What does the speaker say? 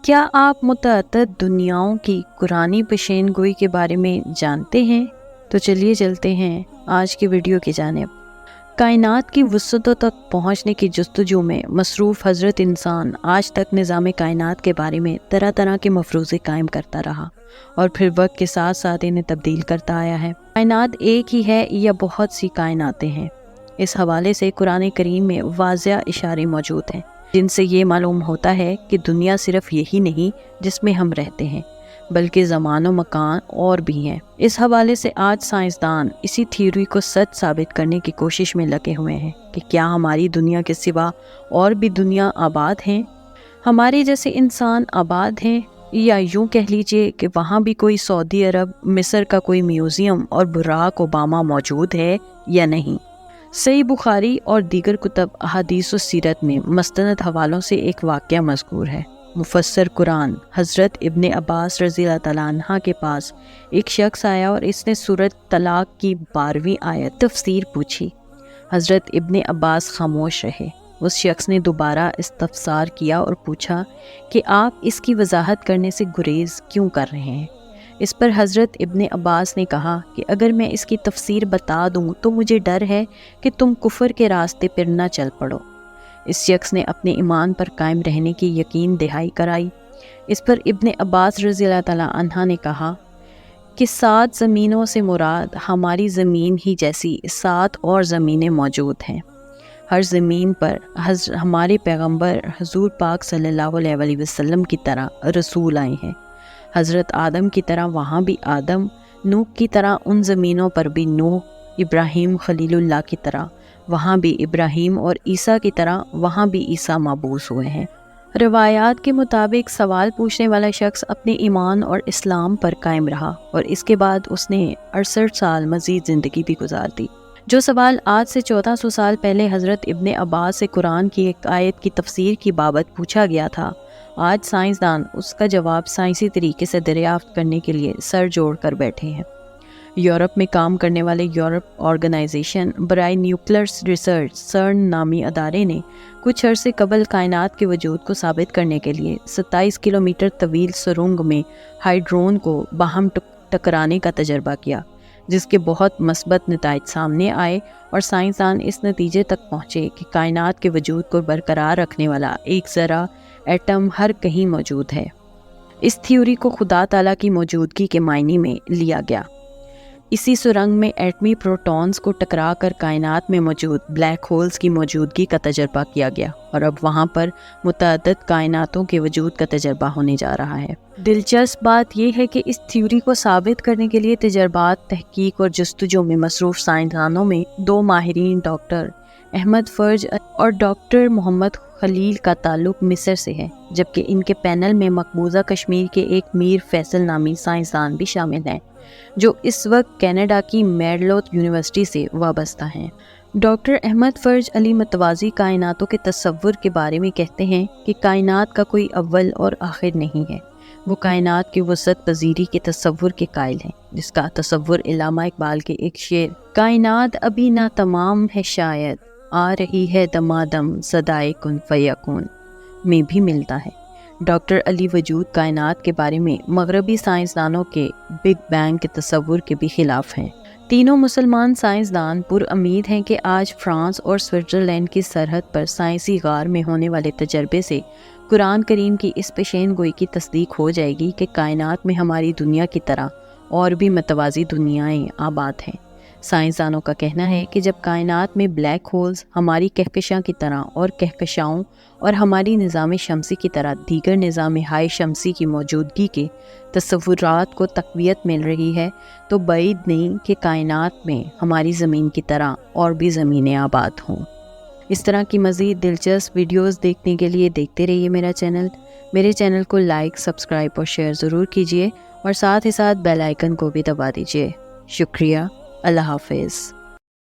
کیا آپ متعدد دنیاؤں کی قرآنی پیشین گوئی کے بارے میں جانتے ہیں؟ تو چلیے چلتے ہیں آج کی ویڈیو کی جانب۔ کائنات کی وسعتوں تک پہنچنے کی جستجو میں مصروف حضرت انسان آج تک نظام کائنات کے بارے میں طرح طرح کے مفروضے قائم کرتا رہا اور پھر وقت کے ساتھ ساتھ انہیں تبدیل کرتا آیا ہے۔ کائنات ایک ہی ہے یا بہت سی کائناتیں ہیں؟ اس حوالے سے قرآن کریم میں واضح اشارے موجود ہیں جن سے یہ معلوم ہوتا ہے کہ دنیا صرف یہی نہیں جس میں ہم رہتے ہیں، بلکہ زمان و مکان اور بھی ہیں۔ اس حوالے سے آج سائنسدان اسی تھیوری کو سچ ثابت کرنے کی کوشش میں لگے ہوئے ہیں کہ کیا ہماری دنیا کے سوا اور بھی دنیا آباد ہیں، ہمارے جیسے انسان آباد ہیں، یا یوں کہہ لیجئے کہ وہاں بھی کوئی سعودی عرب، مصر کا کوئی میوزیم اور براک اوباما موجود ہے یا نہیں۔ صحیح بخاری اور دیگر کتب احادیث و سیرت میں مستند حوالوں سے ایک واقعہ مذکور ہے۔ مفسر قرآن حضرت ابن عباس رضی اللہ تعالیٰ عنہ کے پاس ایک شخص آیا اور اس نے سورۃ طلاق کی 12ویں آیت تفسیر پوچھی۔ حضرت ابن عباس خاموش رہے۔ اس شخص نے دوبارہ استفسار کیا اور پوچھا کہ آپ اس کی وضاحت کرنے سے گریز کیوں کر رہے ہیں؟ اس پر حضرت ابن عباس نے کہا کہ اگر میں اس کی تفسیر بتا دوں تو مجھے ڈر ہے کہ تم کفر کے راستے پر نہ چل پڑو۔ اس شخص نے اپنے ایمان پر قائم رہنے کی یقین دہائی کرائی۔ اس پر ابن عباس رضی اللہ تعالیٰ عنہ نے کہا کہ 7 زمینوں سے مراد ہماری زمین ہی جیسی 7 اور زمینیں موجود ہیں۔ ہر زمین پر ہمارے پیغمبر حضور پاک صلی اللہ علیہ وسلم کی طرح رسول آئے ہیں۔ حضرت آدم کی طرح وہاں بھی آدم، نوح کی طرح ان زمینوں پر بھی نوح، ابراہیم خلیل اللہ کی طرح وہاں بھی ابراہیم، اور عیسیٰ کی طرح وہاں بھی عیسیٰ مبعوث ہوئے ہیں۔ روایات کے مطابق سوال پوچھنے والا شخص اپنے ایمان اور اسلام پر قائم رہا اور اس کے بعد اس نے 68 سال مزید زندگی بھی گزار دی۔ جو سوال آج سے 1400 سال پہلے حضرت ابن عباس سے قرآن کی ایک آیت کی تفسیر کی بابت پوچھا گیا تھا، آج سائنسدان اس کا جواب سائنسی طریقے سے دریافت کرنے کے لیے سر جوڑ کر بیٹھے ہیں۔ یورپ میں کام کرنے والے یورپ آرگنائزیشن برائے نیوکلیر ریسرچ سرن نامی ادارے نے کچھ عرصے قبل کائنات کے وجود کو ثابت کرنے کے لیے 27 کلومیٹر طویل سرنگ میں ہائیڈرون کو باہم ٹکرانے کا تجربہ کیا، جس کے بہت مثبت نتائج سامنے آئے اور سائنسدان اس نتیجے تک پہنچے کہ کائنات کے وجود کو برقرار رکھنے والا ایک ذرہ ایٹم ہر کہیں موجود ہے۔ اس تھیوری کو خدا تعالیٰ کی موجودگی کے معنی میں لیا گیا۔ اسی سرنگ میں ایٹمی پروٹونز کو ٹکرا کر کائنات میں موجود بلیک ہولز کی موجودگی کا تجربہ کیا گیا اور اب وہاں پر متعدد کائناتوں کے وجود کا تجربہ ہونے جا رہا ہے۔ دلچسپ بات یہ ہے کہ اس تھیوری کو ثابت کرنے کے لیے تجربات، تحقیق اور جستجو میں مصروف سائنسدانوں میں 2 ماہرین ڈاکٹر احمد فرج اور ڈاکٹر محمد خلیل کا تعلق مصر سے ہے، جبکہ ان کے پینل میں مقبوضہ کشمیر کے ایک میر فیصل نامی سائنسدان بھی شامل ہیں جو اس وقت کینیڈا کی میرلوت یونیورسٹی سے وابستہ ہیں۔ ڈاکٹر احمد فرج علی متوازی کائناتوں کے تصور کے بارے میں کہتے ہیں کہ کائنات کا کوئی اول اور آخر نہیں ہے، وہ کائنات کی وسعت پذیری کے تصور کے قائل ہیں، جس کا تصور علامہ اقبال کے ایک شعر کائنات ابھی نہ تمام ہے شاید آ رہی ہے دمادم صدائے کن فیکون میں بھی ملتا ہے۔ ڈاکٹر علی وجود کائنات کے بارے میں مغربی سائنسدانوں کے بگ بینگ کے تصور کے بھی خلاف ہیں۔ تینوں مسلمان سائنسدان پر امید ہیں کہ آج فرانس اور سوئٹزرلینڈ کی سرحد پر سائنسی غار میں ہونے والے تجربے سے قرآن کریم کی اس پیشین گوئی کی تصدیق ہو جائے گی کہ کائنات میں ہماری دنیا کی طرح اور بھی متوازی دنیایں آباد ہیں۔ سائنسدانوں کا کہنا ہے کہ جب کائنات میں بلیک ہولز ہماری کہکشاں کی طرح اور کہکشاؤں اور ہماری نظام شمسی کی طرح دیگر نظام ہائے شمسی کی موجودگی کے تصورات کو تقویت مل رہی ہے تو بعید نہیں کہ کائنات میں ہماری زمین کی طرح اور بھی زمینیں آباد ہوں۔ اس طرح کی مزید دلچسپ ویڈیوز دیکھنے کے لیے دیکھتے رہیے میرے چینل کو لائک، سبسکرائب اور شیئر ضرور کیجیے اور ساتھ ہی ساتھ بیل آئیکن کو بھی دبا دیجیے۔ شکریہ۔ اللہ حافظ۔